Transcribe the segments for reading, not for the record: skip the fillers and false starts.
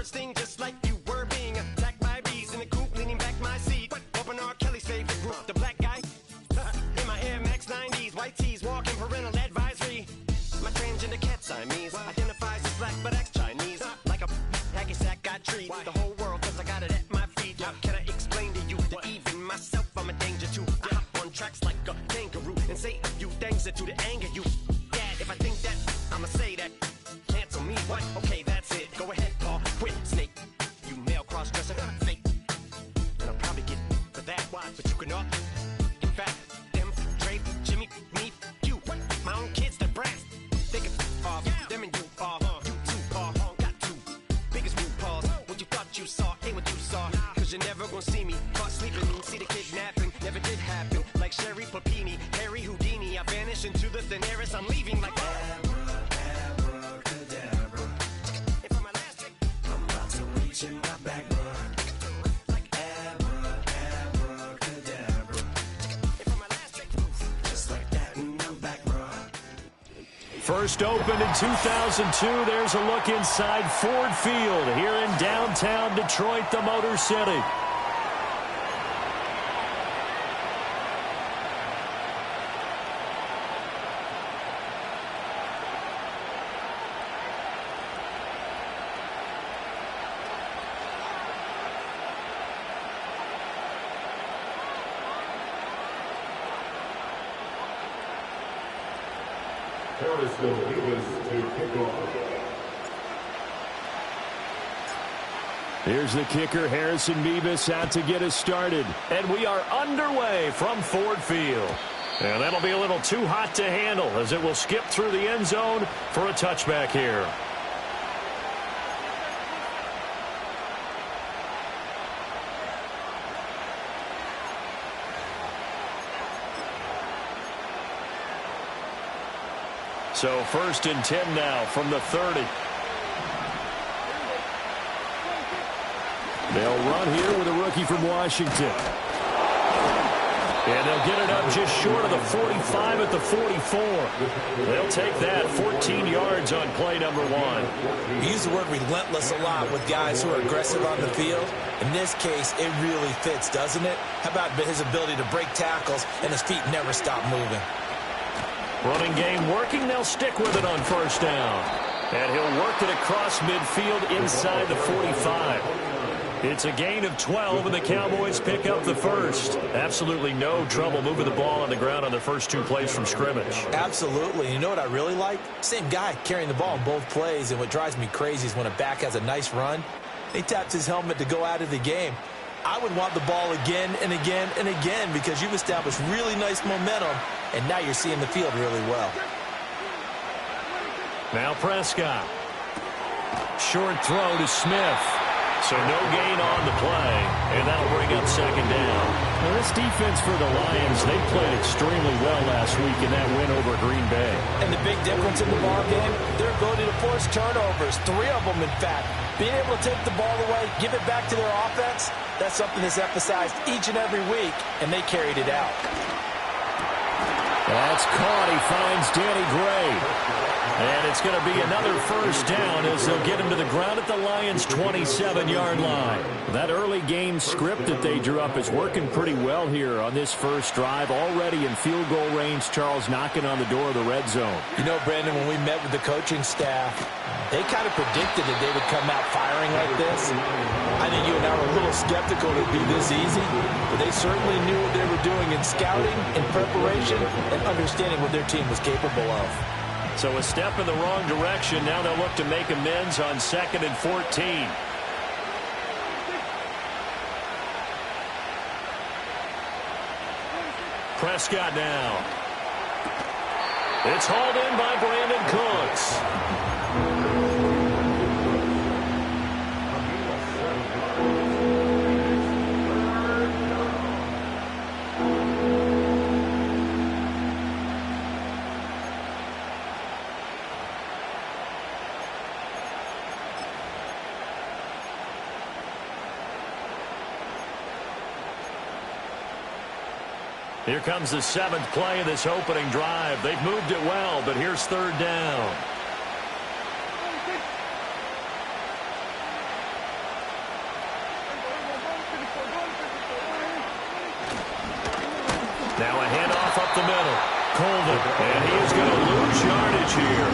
bursting just like you were being attacked by bees in the coop, leaning back my seat. Open R. Kelly's favorite group, the black guy. In my Air Max 90s, white tees, walking parental advisory. My transgender cat Siamese identifies as black but acts Chinese. Like a hacky sack I treat the whole world cause I got it at my feet. Can I explain to you that even myself I'm a danger to? I hop on tracks like a kangaroo and say a few things that do to anger you. Dad, if I think that, I'ma say that. Cancel me, what? Okay, that's it. Go ahead, Paul, quit, snake. You male cross-dresser, fake. And I'll probably get for that, but you can all. In fact, them, Dre, Jimmy, me, you. My own kids, the brass. They can off, them and you off. You too, Paul, got two. Biggest root paws. What you thought you saw, ain't what you saw. Cause you're never gonna see me caught sleeping. See the kidnapping, never did happen. Like Sherry Papini, Harry Houdini. I vanish into the thin air as I'm leaving like abracadabra. And for my last trick, I'm about to reach in my back, bruh. Like abracadabra. And for my last trick, just like that, and I'm back, bruh. First opened in 2002. There's a look inside Ford Field here in downtown Detroit, the Motor City. Here's the kicker, Harrison Meebus, out to get us started. And we are underway from Ford Field. And that'll be a little too hot to handle as it will skip through the end zone for a touchback here. So 1st and 10 now from the 30. They'll run here with a rookie from Washington. And they'll get it up just short of the 45 at the 44. They'll take that 14 yards on play number 1. We use the word relentless a lot with guys who are aggressive on the field. In this case, it really fits, doesn't it? How about his ability to break tackles and his feet never stop moving? Running game working. They'll stick with it on 1st down. And he'll work it across midfield inside the 45. It's a gain of 12, and the Cowboys pick up the first. Absolutely no trouble moving the ball on the ground on the first 2 plays from scrimmage. Absolutely. You know what I really like? Same guy carrying the ball in both plays, and what drives me crazy is when a back has a nice run, he taps his helmet to go out of the game. I would want the ball again and again and again because you've established really nice momentum, and now you're seeing the field really well. Now Prescott. Short throw to Smith. So no gain on the play, and that'll bring up 2nd down. Now this defense for the Lions, they played extremely well last week in that win over Green Bay. And the big difference in the ball game, their ability to force turnovers, 3 of them in fact. Being able to take the ball away, give it back to their offense, that's something that's emphasized each and every week, and they carried it out. That's caught. He finds Danny Gray. And it's going to be another 1st down as they'll get him to the ground at the Lions' 27-yard line. That early game script that they drew up is working pretty well here on this first drive. Already in field goal range, Charles knocking on the door of the red zone. You know, Brandon, when we met with the coaching staff, they kind of predicted that they would come out firing like this. I think you and I were a little skeptical it would be this easy, but they certainly knew what they were doing in scouting, in preparation, and understanding what their team was capable of. So a step in the wrong direction. Now they'll look to make amends on 2nd and 14. Prescott now. It's hauled in by Brandon Cooks. Here comes the 7th play of this opening drive. They've moved it well, but here's 3rd down. Now a handoff up the middle. Colvin, and he is going to lose yardage here.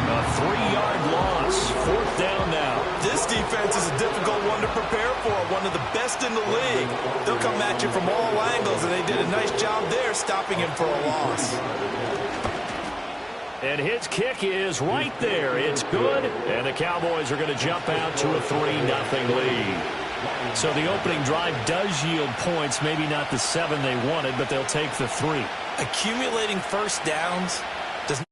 A 3-yard loss. 4th down now. This defense is a difficult one to prepare for, one of the best in the league. They'll come at you from all angles, and they did a nice job there stopping him for a loss. And his kick is right there. It's good, and the Cowboys are going to jump out to a 3-0 lead. So the opening drive does yield points, maybe not the 7 they wanted, but they'll take the 3. Accumulating first downs does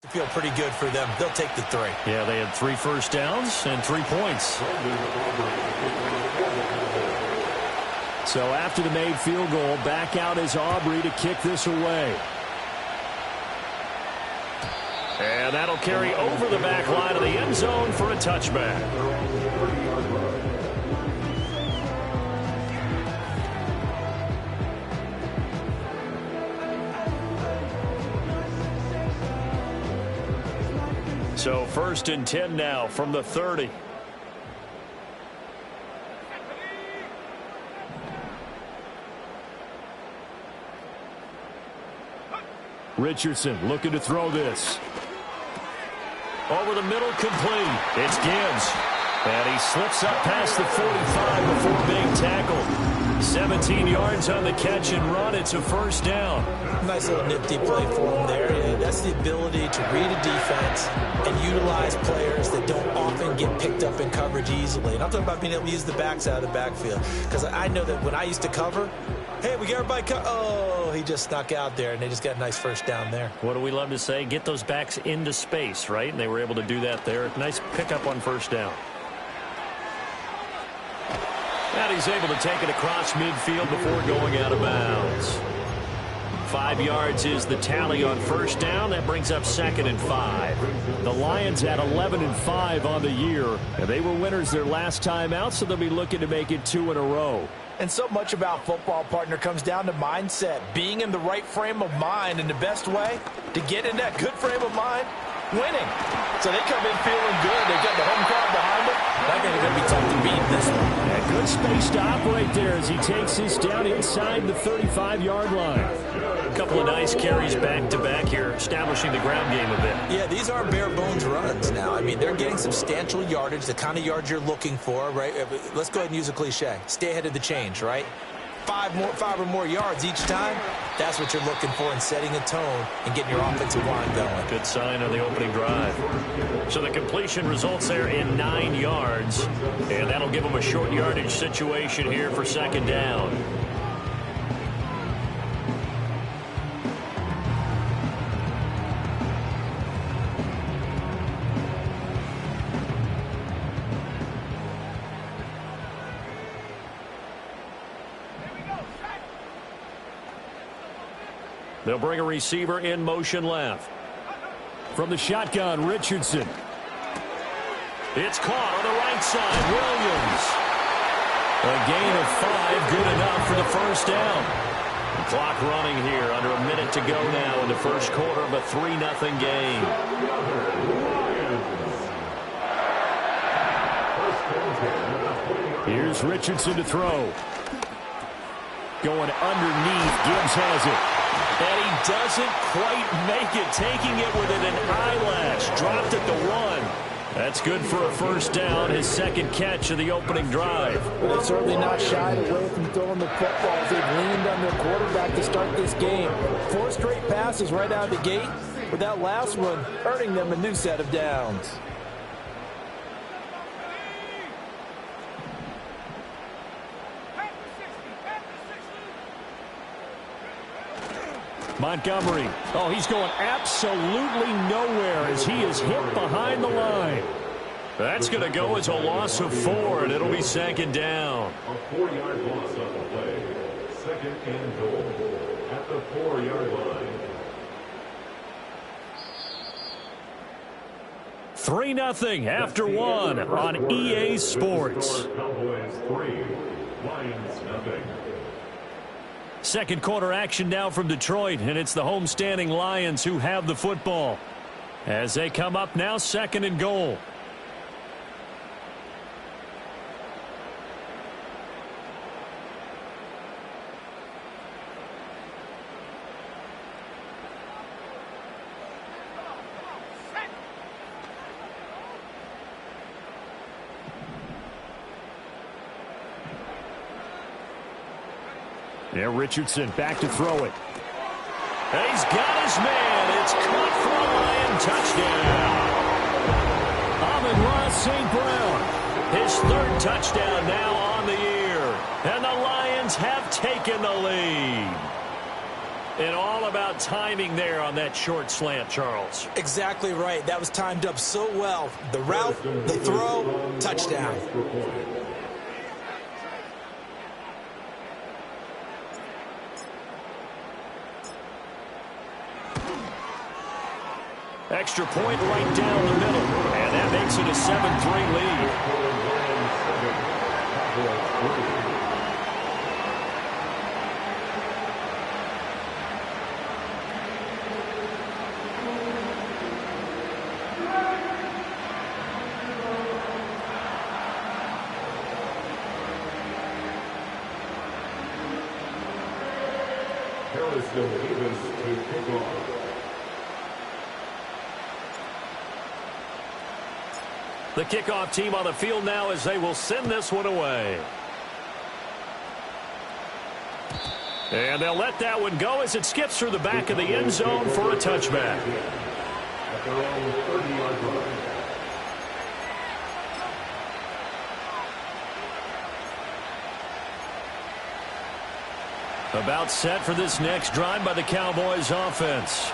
feel pretty good for them. They'll take the 3. Yeah, they had 3 first downs and 3 points. So after the made field goal, back out is Aubrey to kick this away. And that'll carry over the back line of the end zone for a touchback. So 1st and 10 now from the 30. Richardson looking to throw this. Over the middle, complete. It's Gibbs. And he slips up past the 45 before being tackled. 17 yards on the catch and run. It's a 1st down. Nice little nifty play for him there. Yeah, that's the ability to read a defense and utilize players that don't often get picked up in coverage easily. And I'm talking about being able to use the backs out of the backfield. Because I know that when I used to cover, hey, we got everybody oh, he just snuck out there, and they just got a nice 1st down there. What do we love to say? Get those backs into space, right? And they were able to do that there. Nice pickup on 1st down. And he's able to take it across midfield before going out of bounds. 5 yards is the tally on 1st down. That brings up 2nd and 5. The Lions had 11-5 on the year, and they were winners their last time out, so they'll be looking to make it 2 in a row. And so much about football, partner, comes down to mindset. Being in the right frame of mind, and the best way to get in that good frame of mind, winning. So they come in feeling good. They've got the home crowd behind them. I think they're going to be tough to beat this one. And good space to operate there as he takes this down inside the 35-yard line. A couple of nice carries back-to-back here, establishing the ground game a bit. Yeah, these are bare-bones runs now. I mean, they're getting substantial yardage, the kind of yards you're looking for, right? Let's go ahead and use a cliche. Stay ahead of the change, right? 5 or more yards each time. That's what you're looking for in setting a tone and getting your offensive line going. Good sign on the opening drive. So the completion results there in 9 yards, and that'll give them a short yardage situation here for 2nd down. They'll bring a receiver in motion left. From the shotgun, Richardson. It's caught on the right side. Williams. A gain of 5, good enough for the 1st down. The clock running here, under a minute to go now in the 1st quarter of a 3-0 game. Here's Richardson to throw. Going underneath, Gibbs has it. And he doesn't quite make it, taking it within an eyelash. Dropped at the 1. That's good for a 1st down, his 2nd catch of the opening drive. But they've certainly not shied away from throwing the football. They've leaned on their quarterback to start this game. 4 straight passes right out of the gate, with that last one earning them a new set of downs. Montgomery. Oh, he's going absolutely nowhere as he is hit behind the line. That's going to go as a loss of 4, and it'll be 2nd down. A 4-yard loss on the play. 2nd and goal at the 4-yard line. 3-0 after 1 on EA Sports. Cowboys 3, Lions 0. 2nd quarter action now from Detroit, and it's the homestanding Lions who have the football. As they come up now, 2nd and goal. And Richardson back to throw it. And he's got his man. It's caught for a Lion touchdown. Amon-Ra St. Brown, his third touchdown now on the year. And the Lions have taken the lead. And all about timing there on that short slant, Charles. Exactly right. That was timed up so well. The route, the throw, touchdown. Extra point right down the middle. And that makes it a 7-3 lead. To kick off. The kickoff team on the field now as they will send this one away. And they'll let that one go as it skips through the back of the end zone for a touchback. At their own 30-yard line. About set for this next drive by the Cowboys offense.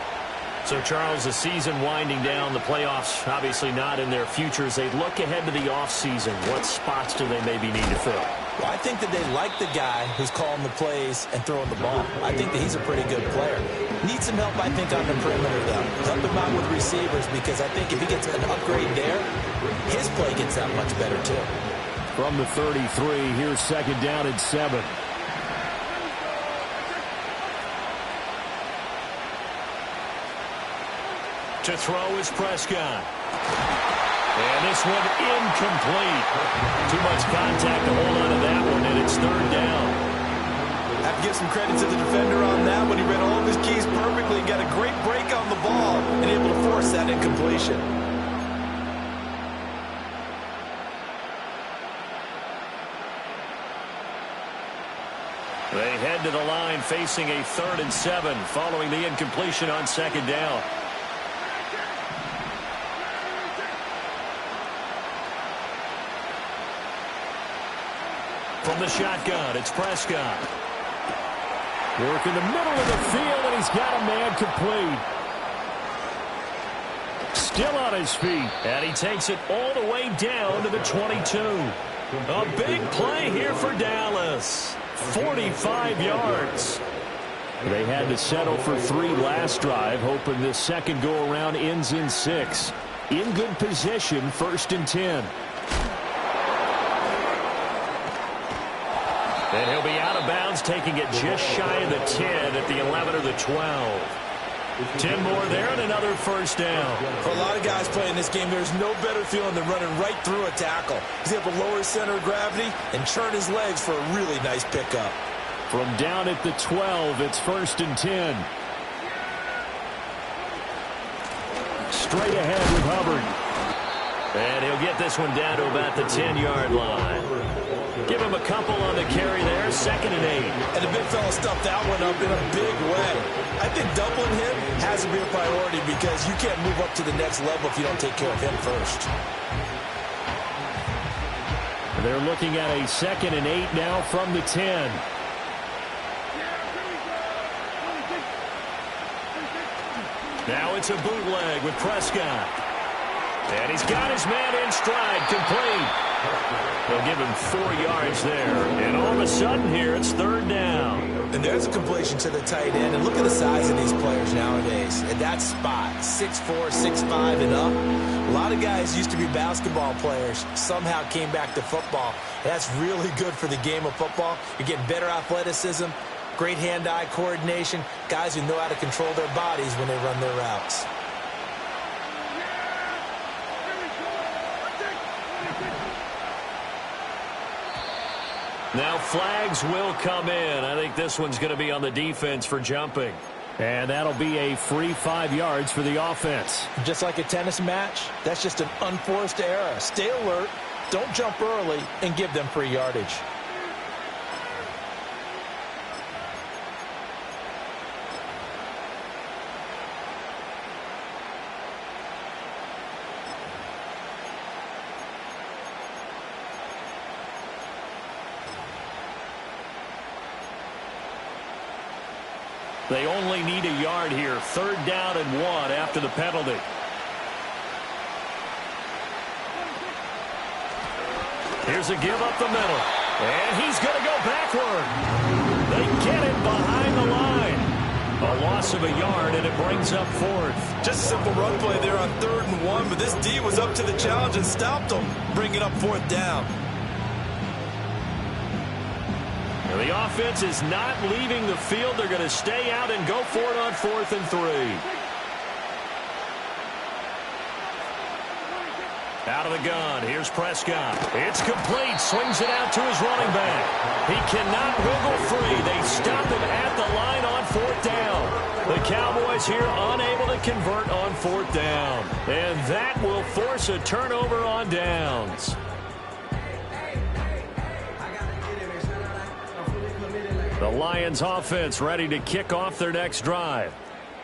So, Charles, the season winding down, the playoffs obviously not in their future. As they look ahead to the offseason, what spots do they maybe need to fill? Well, I think that they like the guy who's calling the plays and throwing the ball. I think that he's a pretty good player. Needs some help, I think, on the perimeter, though. Help him out with receivers, because I think if he gets an upgrade there, his play gets that much better, too. From the 33, here's second down and 7. To throw is Prescott. And this one incomplete. Too much contact to hold on to that one, and it's third down. I have to give some credit to the defender on that one. He read all of his keys perfectly and got a great break on the ball and able to force that incompletion. They head to the line facing a 3rd and 7 following the incompletion on second down. From the shotgun, it's Prescott. Work in the middle of the field, and he's got a man complete. Still on his feet, and he takes it all the way down to the 22. A big play here for Dallas. 45 yards. They had to settle for 3 last drive, hoping this second go-around ends in 6. In good position, 1st and 10. And he'll be out of bounds, taking it just shy of the 10 at the 11 or the 12. 10 more there and another first down. For a lot of guys playing this game, there's no better feeling than running right through a tackle. He's able to lower his center of gravity and churn his legs for a really nice pickup. From down at the 12, it's 1st and 10. Straight ahead with Hubbard. And he'll get this one down to about the 10-yard line. Give him a couple on the carry there, 2nd and 8. And the big fella stuffed that one up in a big way. I think doubling him has to be a priority because you can't move up to the next level if you don't take care of him first. They're looking at a 2nd and 8 now from the 10. Now it's a bootleg with Prescott. And he's got his man in stride, complete. They'll give him 4 yards there. And all of a sudden here, it's 3rd down. And there's a completion to the tight end. And look at the size of these players nowadays. At that spot, 6'4", 6'5", and up. A lot of guys used to be basketball players, somehow came back to football. That's really good for the game of football. You're getting better athleticism, great hand-eye coordination, guys who know how to control their bodies when they run their routes. Now flags will come in. I think this one's going to be on the defense for jumping. And that'll be a free 5 yards for the offense. Just like a tennis match, that's just an unforced error. Stay alert, don't jump early, and give them free yardage. They only need a yard here. 3rd down and 1 after the penalty. Here's a give up the middle. And he's going to go backward. They get him behind the line. A loss of a yard, and it brings up 4th. Just a simple run play there on 3rd and 1, but this D was up to the challenge and stopped them, bringing up 4th down. And the offense is not leaving the field. They're going to stay out and go for it on 4th and 3. Out of the gun. Here's Prescott. It's complete. Swings it out to his running back. He cannot wiggle free. They stop him at the line on 4th down. The Cowboys here unable to convert on 4th down. And that will force a turnover on downs. The Lions offense ready to kick off their next drive.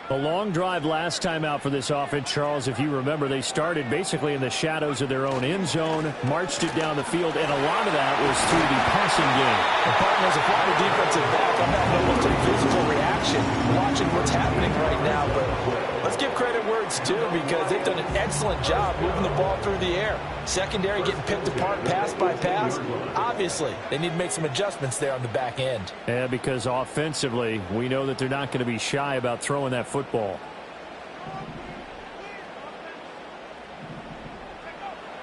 A long drive last time out for this offense, Charles. If you remember, they started basically in the shadows of their own end zone, marched it down the field, and a lot of that was through the passing game. And partners, if I'm a defensive back, I'm having almost a physical reaction watching what's happening right now. But let's give credit where it's due, because they've done an excellent job moving the ball through the air. Secondary getting picked apart pass by pass. Obviously, they need to make some adjustments there on the back end. Yeah, because offensively, we know that they're not going to be shy about throwing that football.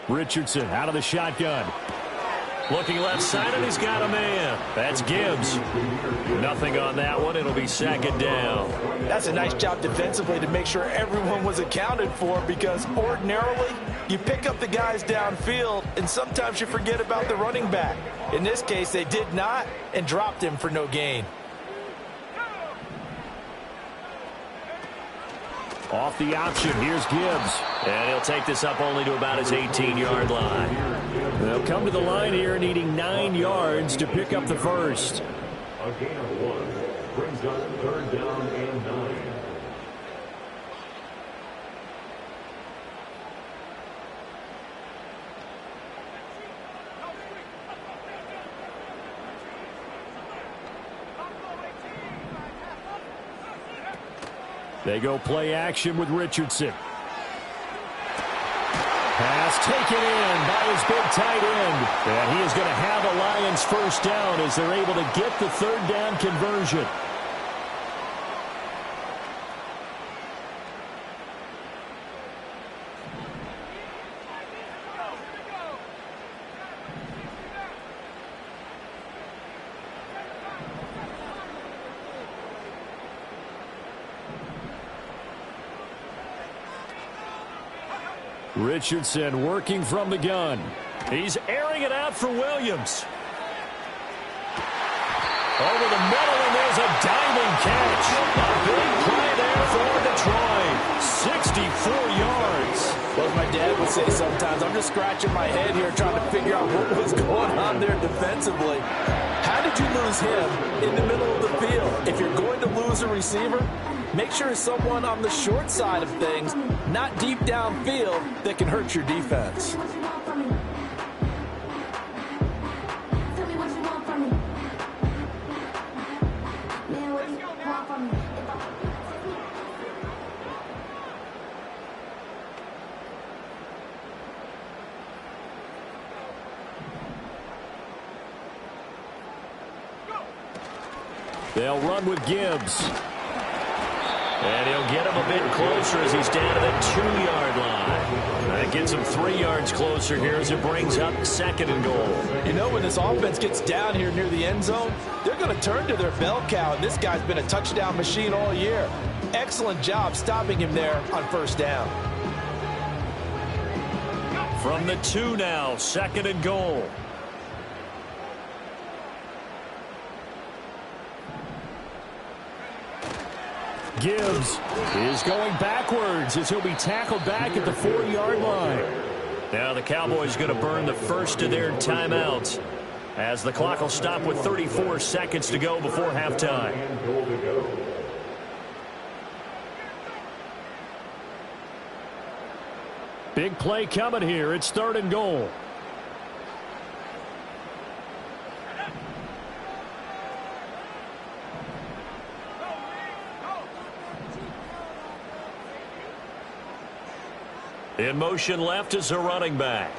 Richardson out of the shotgun. Looking left side, and he's got a man. That's Gibbs. Nothing on that one. It'll be 2nd down. That's a nice job defensively to make sure everyone was accounted for, because ordinarily you pick up the guys downfield and sometimes you forget about the running back. In this case, they did not and dropped him for no gain. Off the option, here's Gibbs. And he'll take this up only to about his 18-yard line. They'll come to the line here needing 9 yards to pick up the first. A gain of 1 brings up 3rd down and 9. They go play action with Richardson. Pass taken in by his big tight end. And he is going to have a Lions first down as they're able to get the 3rd down conversion. Richardson working from the gun. He's airing it out for Williams. Over the middle, and there's a diving catch. A big play there for Detroit. 64 yards. Well, as my dad would say sometimes, I'm just scratching my head here trying to figure out what was going on there defensively. How did you lose him in the middle of the field? If you're going to lose a receiver, make sure it's someone on the short side of things, not deep downfield, that can hurt your defense. They'll run with Gibbs. And he'll get him a bit closer as he's down to the 2-yard line. That gets him 3 yards closer here as it brings up 2nd and goal. You know, when this offense gets down here near the end zone, they're going to turn to their bell cow, and this guy's been a touchdown machine all year. Excellent job stopping him there on 1st down. From the 2 now, 2nd and goal. Gibbs is going backwards as he'll be tackled back at the 4-yard line. Now the Cowboys going to burn the first of their timeouts as the clock will stop with 34 seconds to go before halftime. Big play coming here. It's 3rd and goal. In motion left is a running back.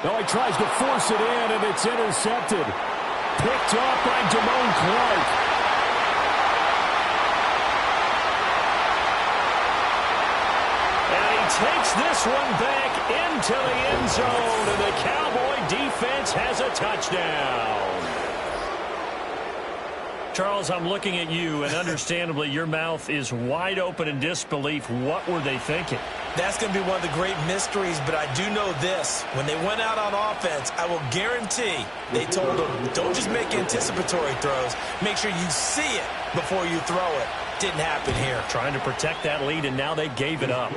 Oh, he tries to force it in, and it's intercepted. Picked off by Damone Clark. And he takes this one back into the end zone, and the Cowboy defense has a touchdown. Charles, I'm looking at you, and understandably, your mouth is wide open in disbelief. What were they thinking? That's going to be one of the great mysteries, but I do know this. When they went out on offense, I will guarantee they told them, don't just make anticipatory throws. Make sure you see it before you throw it. Didn't happen here. Trying to protect that lead, and now they gave it up.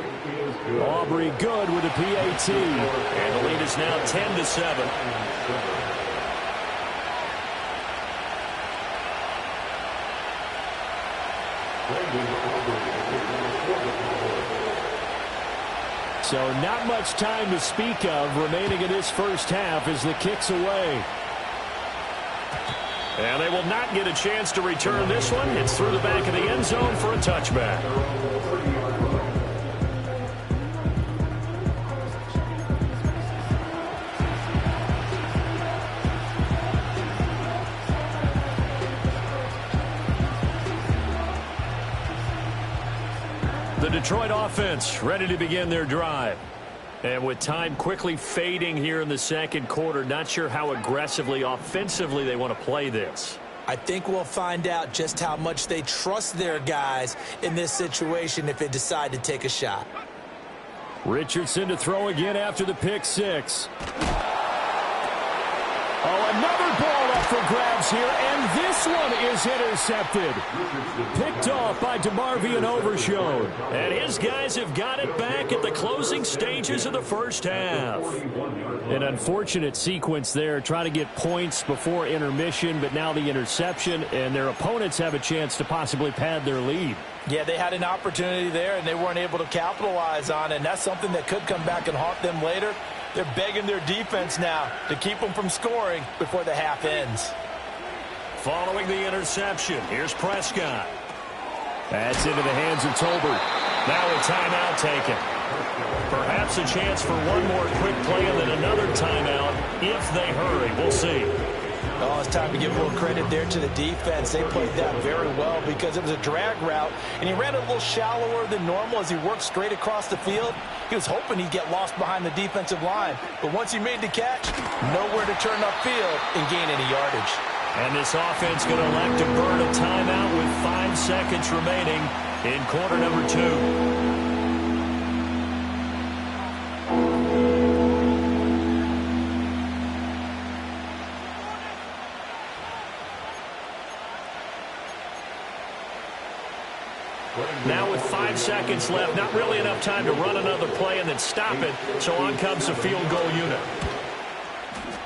Aubrey good with a PAT. And the lead is now 10-7. So not much time to speak of remaining in this first half as the kick's away. And they will not get a chance to return this one. It's through the back of the end zone for a touchback. The Detroit offense ready to begin their drive. And with time quickly fading here in the second quarter, not sure how aggressively, offensively they want to play this. I think we'll find out just how much they trust their guys in this situation if they decide to take a shot. Richardson to throw again after the pick six. Oh, another ball up for grabs here, and this one is intercepted. Picked off by DeMarvion Overshown. And his guys have got it back at the closing stages of the first half. An unfortunate sequence there, trying to get points before intermission, but now the interception, and their opponents have a chance to possibly pad their lead. Yeah, they had an opportunity there, and they weren't able to capitalize on it, and that's something that could come back and haunt them later. They're begging their defense now to keep them from scoring before the half ends. Following the interception, here's Prescott. That's into the hands of Tolbert. Now a timeout taken. Perhaps a chance for one more quick play and then another timeout if they hurry. We'll see. Oh, it's time to give a little credit there to the defense. They played that very well because it was a drag route, and he ran a little shallower than normal as he worked straight across the field. He was hoping he'd get lost behind the defensive line, but once he made the catch, nowhere to turn upfield and gain any yardage. And this offense going to elect to burn a timeout with 5 seconds remaining in quarter number 2. Now with 5 seconds left, not really enough time to run another play and then stop it, so on comes the field goal unit.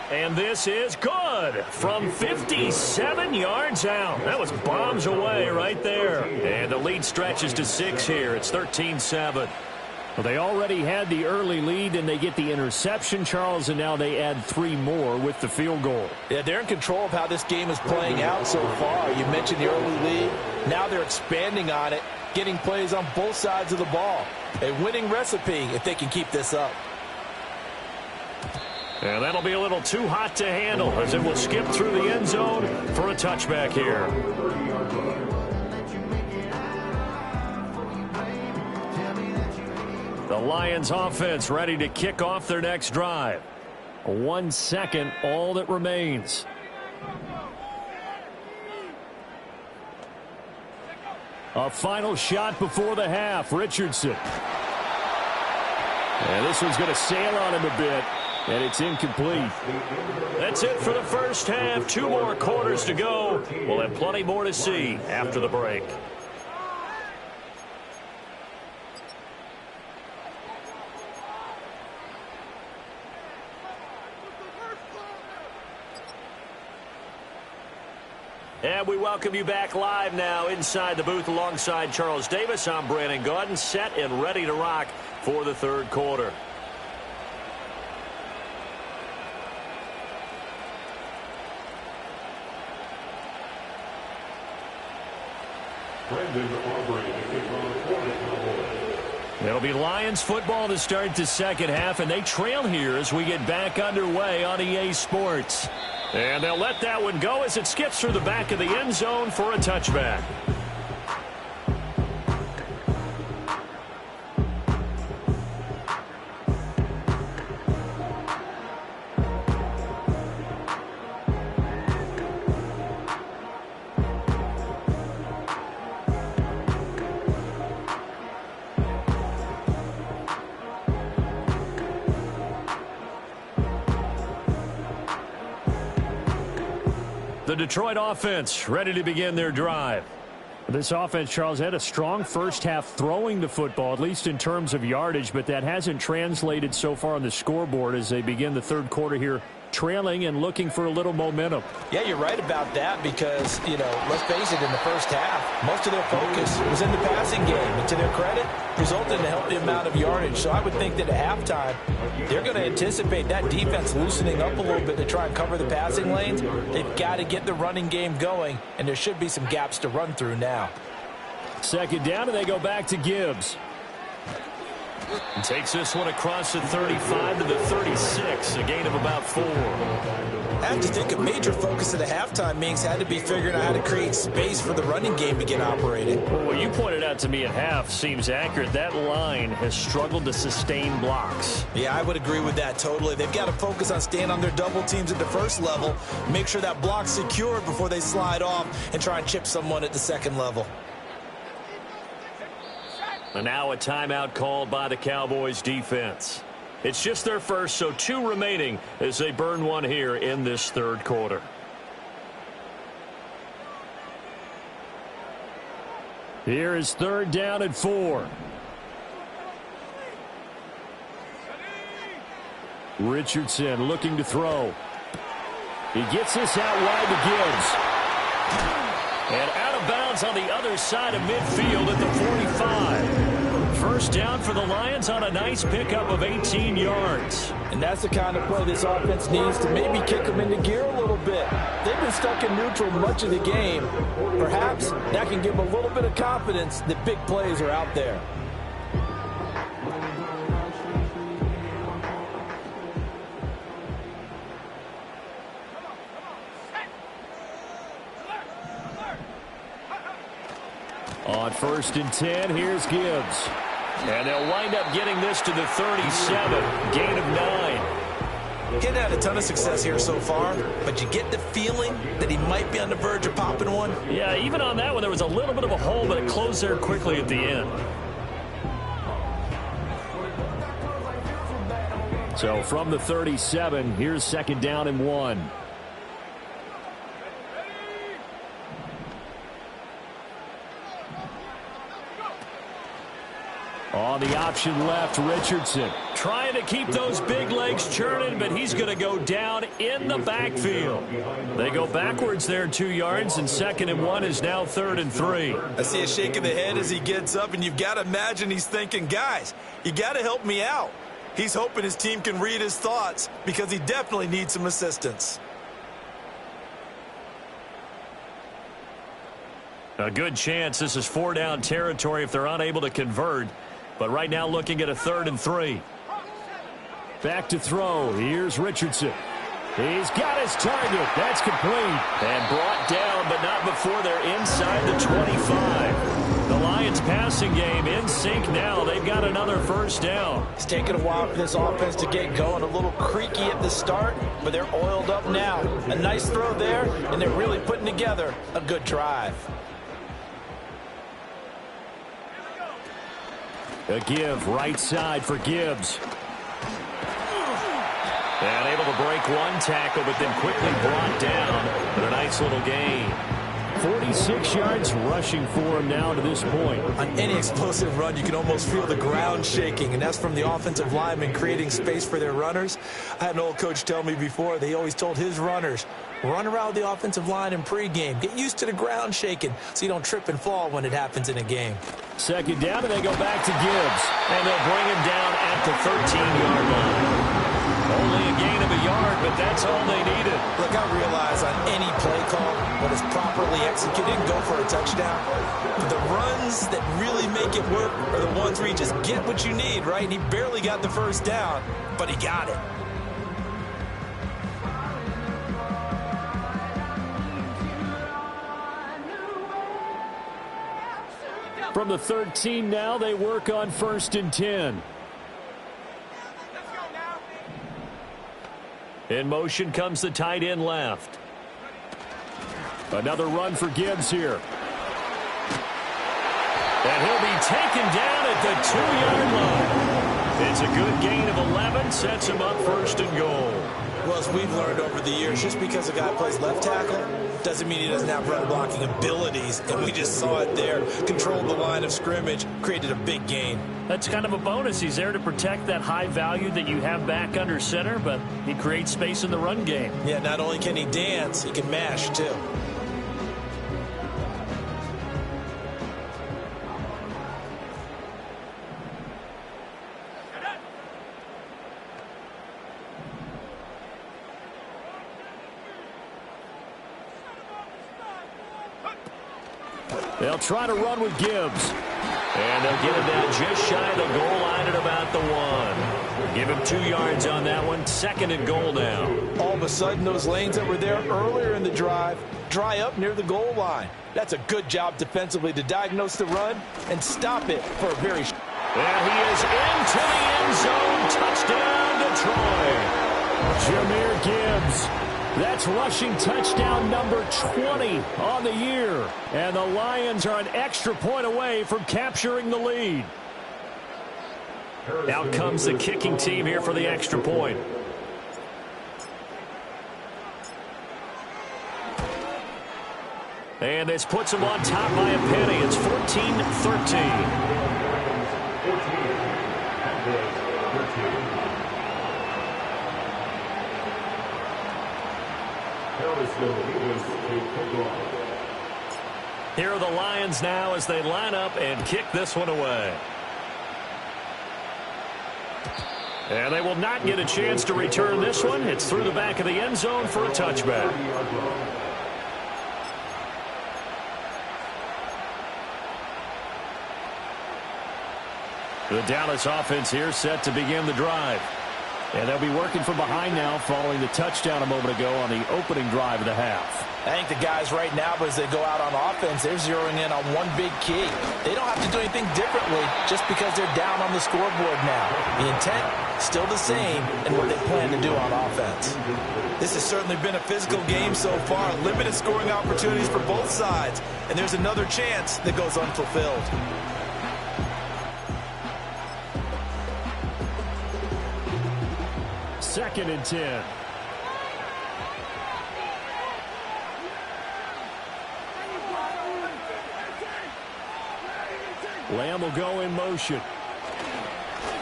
And this is good from 57 yards out. That was bombs away right there. And the lead stretches to 6 here. It's 13-7. Well, they already had the early lead, and they get the interception, Charles, and now they add 3 more with the field goal. Yeah, they're in control of how this game is playing out so far. You mentioned the early lead. Now they're expanding on it, getting plays on both sides of the ball. A winning recipe if they can keep this up. And that'll be a little too hot to handle as it will skip through the end zone for a touchback here. The Lions offense ready to kick off their next drive. 1 second, all that remains. A final shot before the half. Richardson. And this one's going to sail on him a bit, and it's incomplete. That's it for the first half. 2 more quarters to go. We'll have plenty more to see after the break. And we welcome you back live now inside the booth alongside Charles Davis. I'm Brandon Gaudin, set and ready to rock for the third quarter. Brandon Aubrey to take on for the Cowboys. It'll be Lions football to start the second half, and they trail here as we get back underway on EA Sports. And they'll let that one go as it skips through the back of the end zone for a touchback. The Detroit offense ready to begin their drive. This offense, Charles, had a strong first half throwing the football, at least in terms of yardage, but that hasn't translated so far on the scoreboard as they begin the third quarter here, trailing and looking for a little momentum. Yeah, you're right about that because, let's face it, in the first half, most of their focus was in the passing game. And to their credit, resulted in a healthy amount of yardage. So I would think that at halftime, they're going to anticipate that defense loosening up a little bit to try and cover the passing lanes. They've got to get the running game going, and there should be some gaps to run through now. Second down, and they go back to Gibbs. And takes this one across the 35 to the 36, a gain of about 4. I have to think a major focus at the halftime means had to be figuring out how to create space for the running game to get operated. Well, what you pointed out to me at half seems accurate. That line has struggled to sustain blocks. Yeah, I would agree with that totally. They've got to focus on staying on their double teams at the first level, make sure that block's secured before they slide off and try and chip someone at the second level. And now a timeout called by the Cowboys defense. It's just their first, so 2 remaining as they burn one here in this third quarter. Here is third down and 4. Richardson looking to throw. He gets this out wide to Gibbs. And out of bounds on the other side of midfield at the 45. First down for the Lions on a nice pickup of 18 yards. And that's the kind of play this offense needs to maybe kick them into gear a little bit. They've been stuck in neutral much of the game. Perhaps that can give them a little bit of confidence that big plays are out there. On 1st and 10, here's Gibbs. And they'll wind up getting this to the 37, gain of 9. He's had a ton of success here so far, but you get the feeling that he might be on the verge of popping one. Yeah, even on that one, there was a little bit of a hole, but it closed there quickly at the end. So from the 37, here's second down and 1. On the option left, Richardson trying to keep those big legs churning, but he's going to go down in the backfield. They go backwards there 2 yards, and 2nd and 1 is now 3rd and 3. I see a shake of the head as he gets up, and you've got to imagine he's thinking, guys, you got to help me out. He's hoping his team can read his thoughts because he definitely needs some assistance. A good chance this is 4-down territory if they're unable to convert. But right now looking at a 3rd and 3. Back to throw. Here's Richardson. He's got his target. That's complete. And brought down, but not before they're inside the 25. The Lions passing game in sync now. They've got another first down. It's taken a while for this offense to get going. A little creaky at the start, but they're oiled up now. A nice throw there, and they're really putting together a good drive. A give right side for Gibbs. And able to break one tackle, but then quickly brought down. But a nice little gain. 46 yards rushing for him now to this point. On any explosive run, you can almost feel the ground shaking, and that's from the offensive linemen creating space for their runners. I had an old coach tell me before, they always told his runners, run around the offensive line in pregame. Get used to the ground shaking so you don't trip and fall when it happens in a game. Second down, and they go back to Gibbs. And they'll bring him down at the 13-yard line. Only a gain of a yard, but that's all they needed. Look, I realize on any play call, when it's properly executed and go for a touchdown, but the things that really make it work are the ones where you just get what you need, right? And he barely got the first down, but he got it. From the 13 now, they work on 1st and 10. In motion comes the tight end left. Another run for Gibbs here. And he'll be taken down at the 2-yard line. It's a good gain of 11, sets him up 1st and goal. Well, as we've learned over the years, just because a guy plays left tackle doesn't mean he doesn't have run blocking abilities. And we just saw it there. Controlled the line of scrimmage, created a big gain. That's kind of a bonus. He's there to protect that high value that you have back under center, but he creates space in the run game. Yeah, not only can he dance, he can mash too. They'll try to run with Gibbs. And they'll get him down just shy of the goal line at about the 1. Give him 2 yards on that one. 2nd and goal now. All of a sudden, those lanes that were there earlier in the drive dry up near the goal line. That's a good job defensively to diagnose the run and stop it for a very short. And he is into the end zone. Touchdown, Detroit. Jahmyr Gibbs. That's rushing touchdown number 20 on the year. And the Lions are an extra point away from capturing the lead. Out comes the kicking team here for the extra point. And this puts them on top by a penny. It's 14-13. Here are the Lions now as they line up and kick this one away. And they will not get a chance to return this one. It's through the back of the end zone for a touchback. The Dallas offense here set to begin the drive. And they'll be working from behind now following the touchdown a moment ago on the opening drive of the half. I think the guys right now, as they go out on offense, they're zeroing in on one big key. They don't have to do anything differently just because they're down on the scoreboard now. The intent, still the same, and what they plan to do on offense. This has certainly been a physical game so far. Limited scoring opportunities for both sides. And there's another chance that goes unfulfilled. Second and 10. Lamb will go in motion.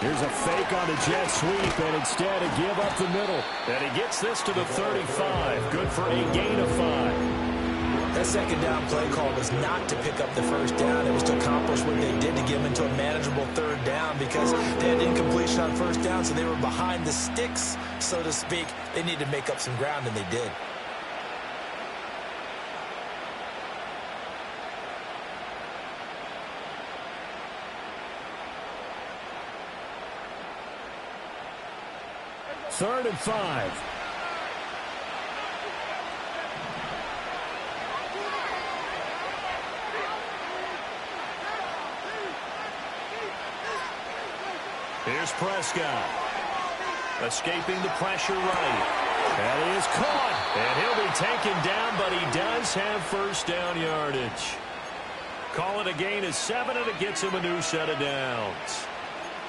Here's a fake on the jet sweep, and instead a give up the middle. And he gets this to the 35. Good for a gain of 5. That second down play call was not to pick up the first down. It was to accomplish what they did to get them into a manageable third down because they had incompletion on first down, so they were behind the sticks, so to speak. They needed to make up some ground, and they did. Third and 5. Here's Prescott. Escaping the pressure right. And he is caught. And he'll be taken down, but he does have first down yardage. Call it a gain of 7, and it gets him a new set of downs.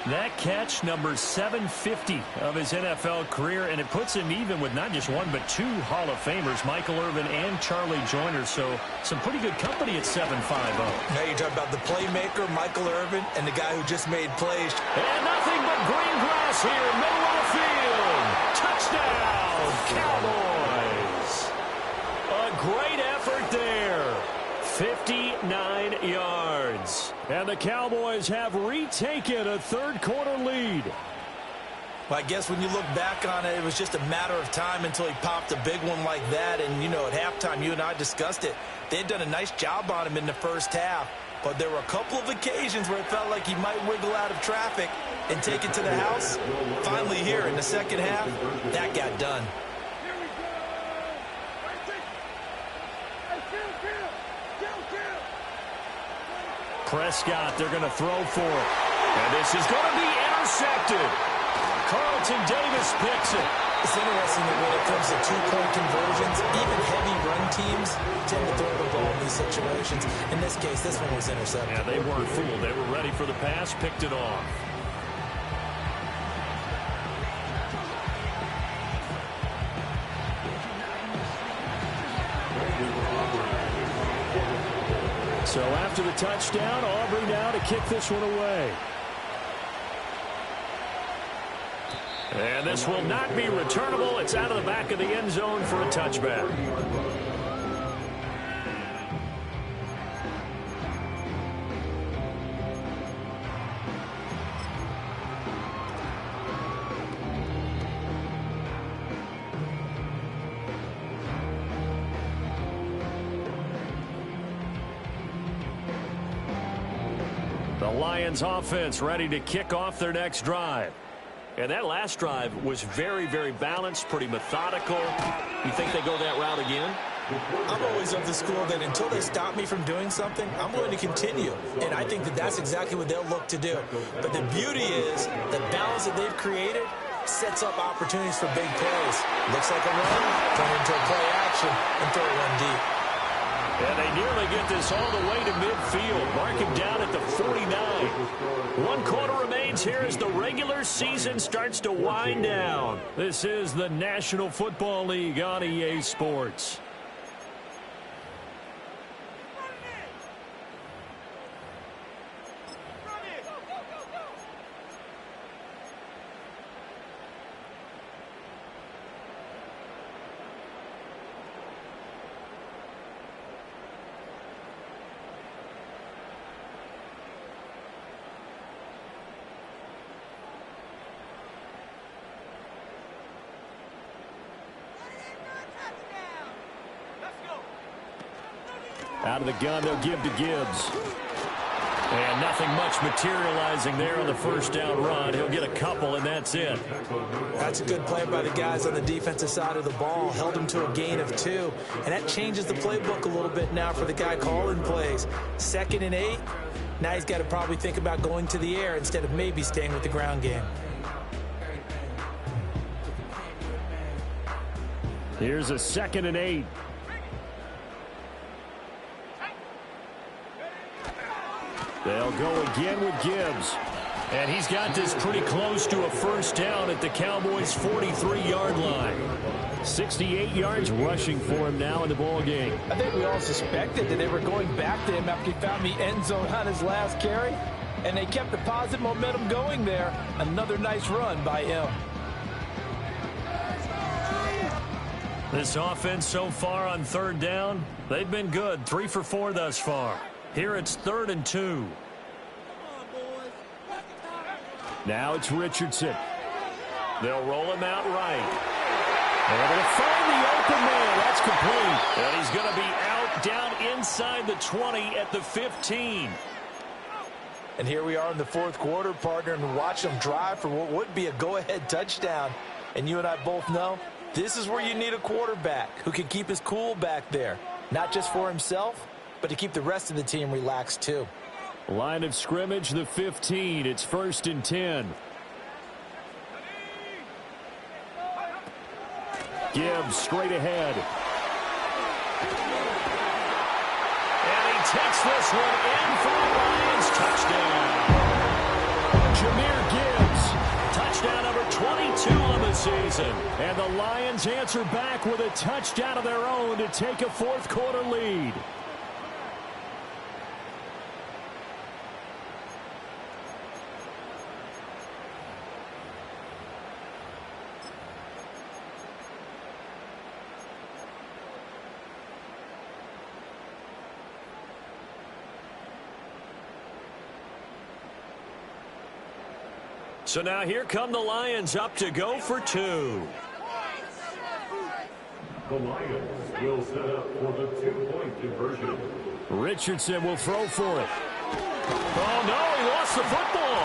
That catch, number 750 of his NFL career, and it puts him even with not just one but 2 Hall of Famers, Michael Irvin and Charlie Joyner. So some pretty good company at 7'5". Now you're talking about the playmaker, Michael Irvin, and the guy who just made plays. And nothing but green grass here, middle of the field. Touchdown, Cowboys. A great effort there. 59 yards. And the Cowboys have retaken a third-quarter lead. Well, I guess when you look back on it, it was just a matter of time until he popped a big one like that. And, you know, at halftime, you and I discussed it. They had done a nice job on him in the first half. but there were a couple of occasions where it felt like he might wiggle out of traffic and take it to the house. Finally here in the second half, that got done. Prescott, they're going to throw for it. And this is going to be intercepted. Carlton Davis picks it. It's interesting that when it comes to two-point conversions, even heavy run teams tend to throw the ball in these situations. In this case, this one was intercepted. Yeah, they weren't fooled. They were ready for the pass, picked it off. So after the touchdown, Aubrey now to kick this one away. And this will not be returnable. It's out of the back of the end zone for a touchback. The Lions offense ready to kick off their next drive. And that last drive was very, very balanced, pretty methodical. You think they go that route again? I'm always of the school that until they stop me from doing something, I'm going to continue. And I think that that's exactly what they'll look to do. But the beauty is the balance that they've created sets up opportunities for big plays. Looks like a run, turn into a play action, and throw one deep. And they nearly get this all the way to midfield. Mark him down at the 49. 1 quarter remains here as the regular season starts to wind down. This is the National Football League on EA Sports. Out of the gun, they'll give to Gibbs. And nothing much materializing there on the first down run. He'll get a couple, and that's it. That's a good play by the guys on the defensive side of the ball. Held him to a gain of 2. And that changes the playbook a little bit now for the guy calling plays. 2nd and 8. Now he's got to probably think about going to the air instead of maybe staying with the ground game. Here's a 2nd and 8. They'll go again with Gibbs. And he's got this pretty close to a first down at the Cowboys' 43-yard line. 68 yards rushing for him now in the ball game. I think we all suspected that they were going back to him after he found the end zone on his last carry. And they kept the positive momentum going there. Another nice run by him. This offense so far on 3rd down, they've been good. 3 for 4 thus far. Here it's 3rd and 2. Now it's Richardson. They'll roll him out right. They're able to find the open man. That's complete. And he's going to be out down inside the 20 at the 15. And here we are in the 4th quarter, partner, and watch them drive for what would be a go-ahead touchdown. And you and I both know this is where you need a quarterback who can keep his cool back there. Not just for himself, but to keep the rest of the team relaxed too. Line of scrimmage, the 15. It's 1st and 10. Gibbs straight ahead. And he takes this one in for the Lions. Touchdown. Jahmyr Gibbs. Touchdown number 22 on the season. And the Lions answer back with a touchdown of their own to take a 4th quarter lead. So now here come the Lions up to go for 2. The Lions will set up for the 2-point conversion. Richardson will throw for it. Oh, no, he lost the football.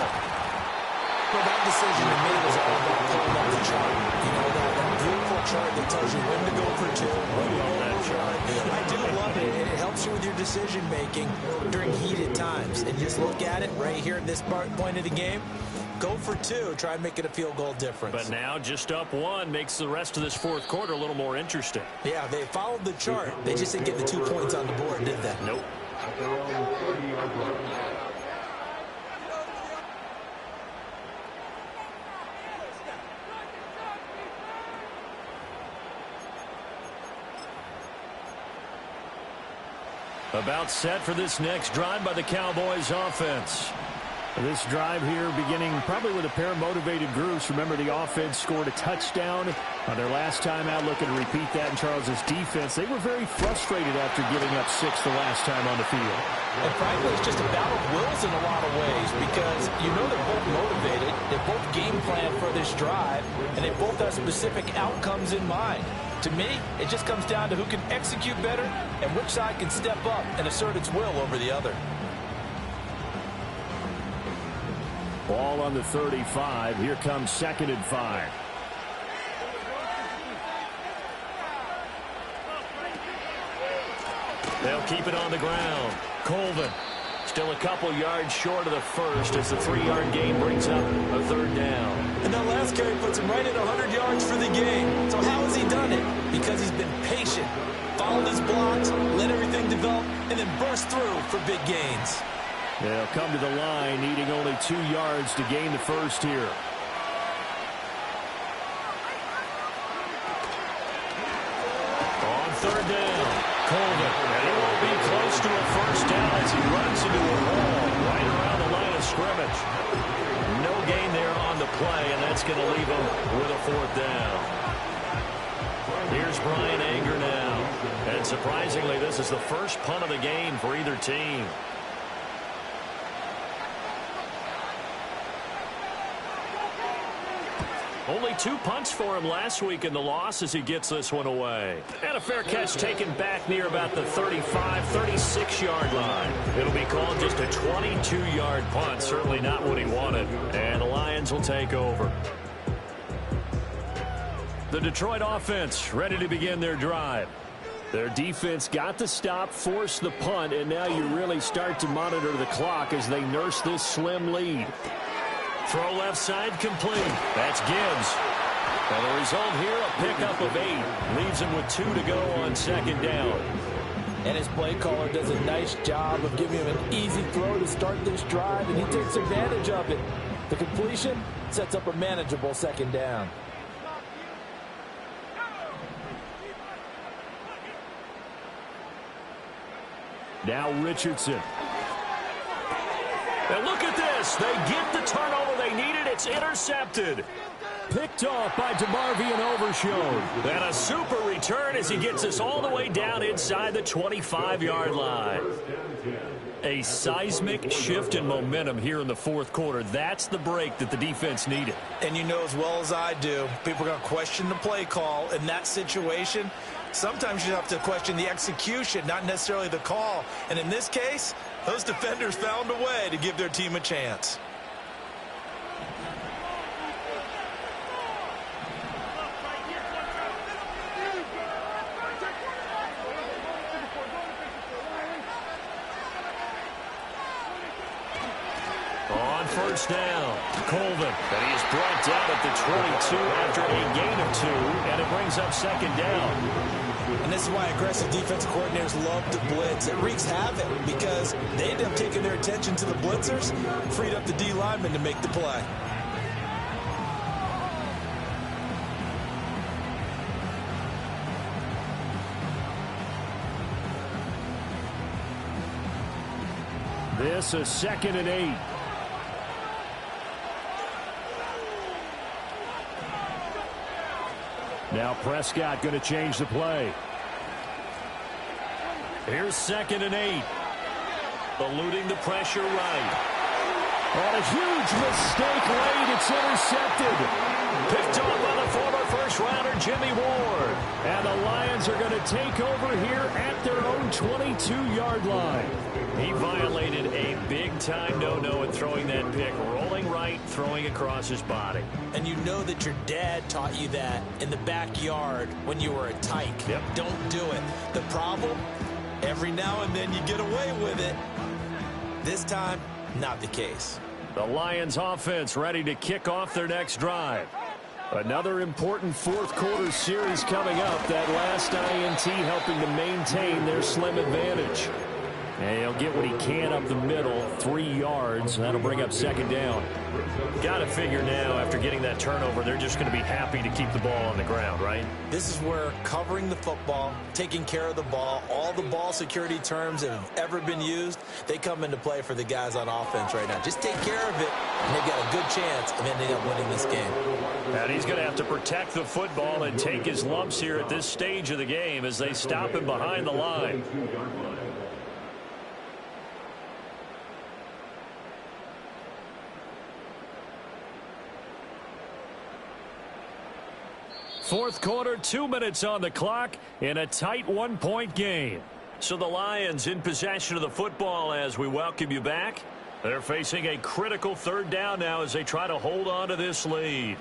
Well, that decision to me was all about pulling up the chart. You know, that beautiful chart that tells you when to go for two, when to go for one. I do love it. It helps you with your decision-making during heated times. And just look at it right here at this point of the game. Go for two. Try and make it a field goal difference. But now just up one makes the rest of this fourth quarter a little more interesting. Yeah, they followed the chart. They just didn't get the 2 points on the board, did they? Nope. About set for this next drive by the Cowboys offense. This drive here beginning probably with a pair of motivated groups. Remember, the offense scored a touchdown on their last time out, looking to repeat that in Charles's defense. They were very frustrated after giving up 6 the last time on the field. And frankly, it's just a battle of wills in a lot of ways because you know they're both motivated, they both game plan for this drive, and they both have specific outcomes in mind. To me, it just comes down to who can execute better and which side can step up and assert its will over the other. Ball on the 35. Here comes 2nd and 5. They'll keep it on the ground. Colvin still a couple yards short of the first as the 3-yard gain brings up a 3rd down. And that last carry puts him right at 100 yards for the game. So how has he done it? Because he's been patient, followed his blocks, let everything develop, and then burst through for big gains. They'll come to the line, needing only 2 yards to gain the first here. On 3rd down, Colvin. And he won't be close to a first down as he runs into a wall right around the line of scrimmage. No gain there on the play, and that's going to leave him with a 4th down. Here's Brian Anger now. And surprisingly, this is the first punt of the game for either team. Only 2 punts for him last week in the loss as he gets this one away. And a fair catch taken back near about the 35, 36-yard line. It'll be called just a 22-yard punt. Certainly not what he wanted. And the Lions will take over. The Detroit offense ready to begin their drive. Their defense got the stop, forced the punt, and now you really start to monitor the clock as they nurse this slim lead. Throw left side complete. That's Gibbs. And the result here, a pickup of 8. Leaves him with 2 to go on 2nd down. And his play caller does a nice job of giving him an easy throw to start this drive, and he takes advantage of it. The completion sets up a manageable 2nd down. Now Richardson. And look at this. They get the turnover they needed. It's intercepted. Picked off by DeMarvion Overshown. And a super return as he gets us all the way down inside the 25-yard line. A seismic shift in momentum here in the fourth quarter. That's the break that the defense needed. And you know as well as I do, people are going to question the play call in that situation. Sometimes you have to question the execution, not necessarily the call. And in this case, those defenders found a way to give their team a chance. On first down, Colvin. And he is brought down at the 22 after a gain of 2, and it brings up 2nd down. And this is why aggressive defensive coordinators love to blitz. It wreaks havoc because they end up taking their attention to the blitzers, freed up the D lineman to make the play. This is 2nd and 8. Now Prescott going to change the play. Here's 2nd and 8. Eluding the pressure right. On a huge mistake late, it's intercepted. Picked off by the former first-rounder Jimmy Ward. And the Lions are going to take over here at their own 22-yard line. He violated a big-time no-no in throwing that pick. Rolling right, throwing across his body. And you know that your dad taught you that in the backyard when you were a tyke. Yep. Don't do it. The problem, every now and then you get away with it. This time, not the case. The Lions offense ready to kick off their next drive. Another important fourth-quarter series coming up. That last INT helping to maintain their slim advantage. And he'll get what he can up the middle, 3 yards. That'll bring up second down. Got to figure now, after getting that turnover, they're just going to be happy to keep the ball on the ground, right? This is where covering the football, taking care of the ball, all the ball security terms that have ever been used, they come into play for the guys on offense right now. Just take care of it, and they've got a good chance of ending up winning this game. And he's going to have to protect the football and take his lumps here at this stage of the game as they stop him behind the line. Fourth quarter, 2 minutes on the clock in a tight one-point game. So the Lions in possession of the football as we welcome you back. They're facing a critical third down now as they try to hold on to this lead.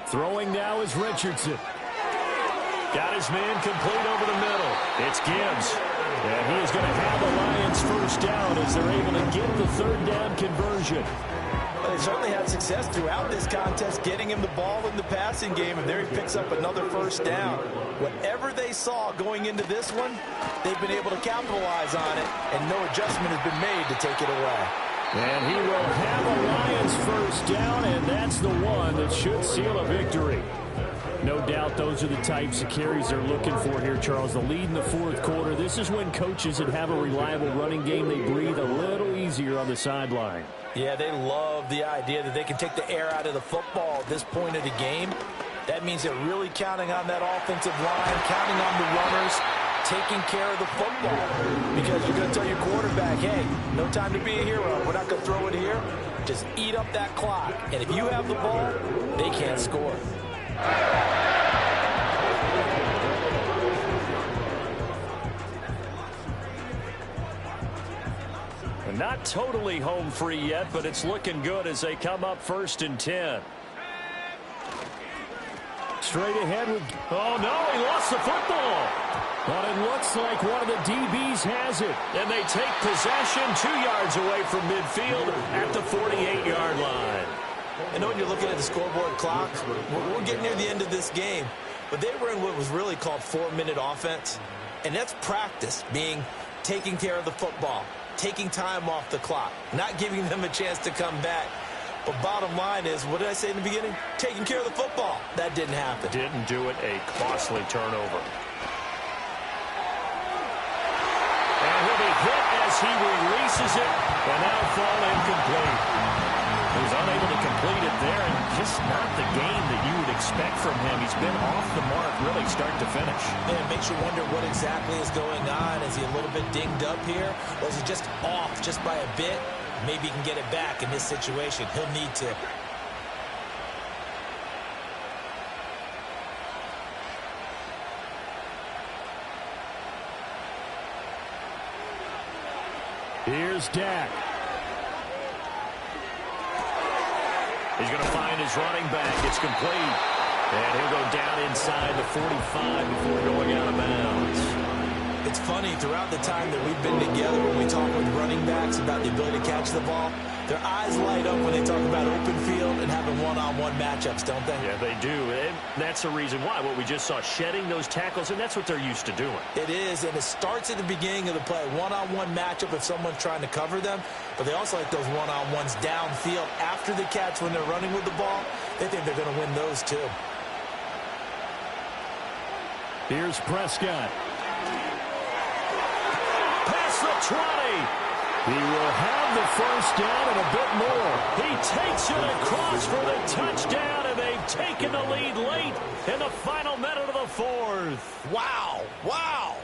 Throwing now is Richardson. Got his man complete over the middle. It's Gibbs. And he is going to have the Lions first down as they're able to get the third down conversion. Well, they certainly had success throughout this contest, getting him the ball in the passing game, and there he picks up another first down. Whatever they saw going into this one, they've been able to capitalize on it, and no adjustment has been made to take it away. And he will have a Lions first down, and that's the one that should seal a victory. No doubt those are the types of carries they're looking for here, Charles. The lead in the fourth quarter. This is when coaches that have a reliable running game, they breathe a little easier on the sideline. Yeah, they love the idea that they can take the air out of the football at this point of the game. That means they're really counting on that offensive line, counting on the runners, taking care of the football. Because you're going to tell your quarterback, hey, no time to be a hero. We're not going to throw it here. Just eat up that clock. And if you have the ball, they can't score. Not totally home free yet, but it's looking good as they come up 1st and 10. Straight ahead with... Oh, no, he lost the football. But it looks like one of the DBs has it. And they take possession 2 yards away from midfield at the 48-yard line. I know when you're looking at the scoreboard clock, we're getting near the end of this game. But they were in what was really called 4-minute offense. And that's practice, being taking care of the football, taking time off the clock, not giving them a chance to come back. But bottom line is, what did I say in the beginning? Taking care of the football. That didn't happen. Didn't do it. A costly turnover. And he'll be hit as he releases it, and now fall incomplete. He was unable to complete it there, and just not the game that you would expect from him. He's been off the mark really start to finish. Yeah, it makes you wonder what exactly is going on. Is he a little bit dinged up here? Or is he just off just by a bit? Maybe he can get it back in this situation. He'll need to. Here's Dak. He's going to find his running back. It's complete. And he'll go down inside the 45 before going out of bounds. It's funny, throughout the time that we've been together, when we talk with running backs about the ability to catch the ball, their eyes light up when they talk about open field and having one-on-one matchups, don't they? Yeah, they do. And that's the reason why. What we just saw, shedding those tackles, and that's what they're used to doing. It is, and it starts at the beginning of the play. One-on-one matchup if someone's trying to cover them, but they also like those one-on-ones downfield after the catch when they're running with the ball. They think they're going to win those too. Here's Prescott. Past the 20. He will have the first down and a bit more. He takes it across for the touchdown, and they've taken the lead late in the final minute of the fourth. Wow. Wow.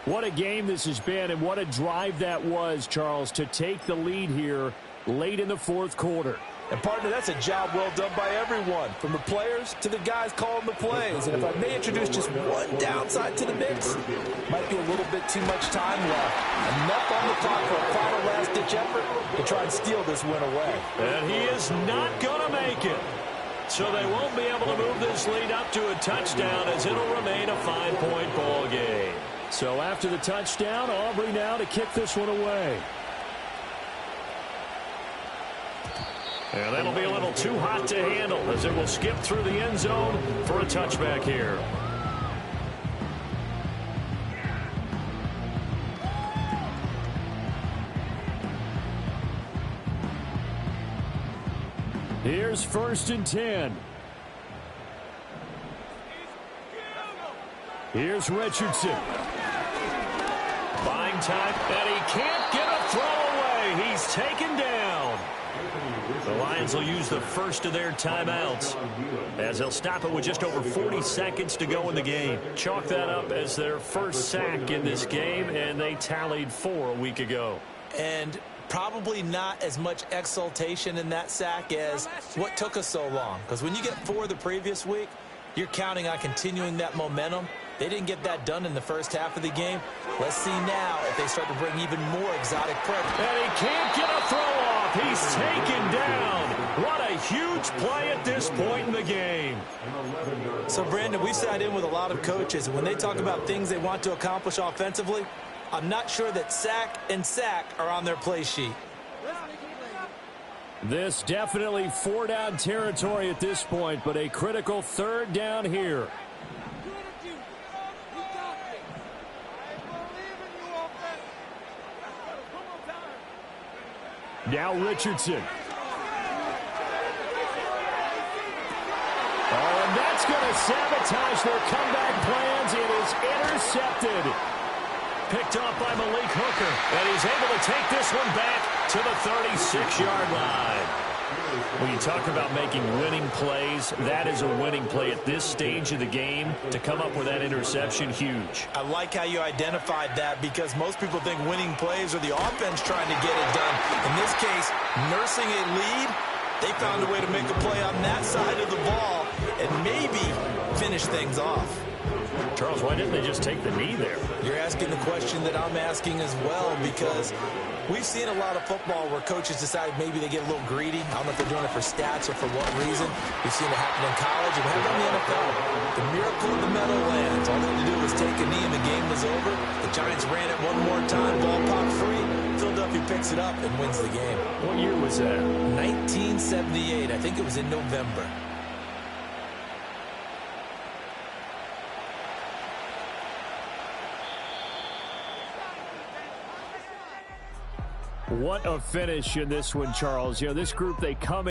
What a game this has been, and what a drive that was, Charles, to take the lead here late in the fourth quarter. And, partner, that's a job well done by everyone, from the players to the guys calling the plays. And if I may introduce just one downside to the mix, might be a little bit too much time left. Enough on the clock for a final last-ditch effort to try and steal this win away. And he is not going to make it. So they won't be able to move this lead up to a touchdown, as it'll remain a 5-point ball game. So after the touchdown, Aubrey now to kick this one away. And that'll be a little too hot to handle, as it will skip through the end zone for a touchback here. Here's 1st and 10. Here's Richardson. Buying time, and he can't get a throw away. He's taken down. The Lions will use the first of their timeouts, as they'll stop it with just over 40 seconds to go in the game. Chalk that up as their first sack in this game, and they tallied 4 a week ago. And probably not as much exultation in that sack as what took us so long. Because when you get 4 the previous week, you're counting on continuing that momentum. They didn't get that done in the first half of the game. Let's see now if they start to bring even more exotic pressure. And he can't get a throw off. He's taken down. What a huge play at this point in the game. So, Brandon, we sat in with a lot of coaches, and when they talk about things they want to accomplish offensively, I'm not sure that sack and sack are on their play sheet. This definitely 4-down territory at this point, but a critical 3rd down here. Now Richardson. Oh, and that's going to sabotage their comeback plans. It is intercepted. Picked off by Malik Hooker. And he's able to take this one back to the 36-yard line. When you talk about making winning plays, that is a winning play at this stage of the game. To come up with that interception, huge. I like how you identified that, because most people think winning plays are the offense trying to get it done. In this case, nursing a lead, they found a way to make a play on that side of the ball and maybe finish things off. Charles, why didn't they just take the knee there? You're asking the question that I'm asking as well, because we've seen a lot of football where coaches decide maybe they get a little greedy. I don't know if they're doing it for stats or for what reason. We've seen it happen in college, and we have it in the NFL. The miracle in the Meadowlands. All they had to do was take a knee and the game was over. The Giants ran it one more time, ball popped free. Philadelphia picks it up and wins the game. What year was that? 1978. I think it was in November. What a finish in this one, Charles. You know, this group, they come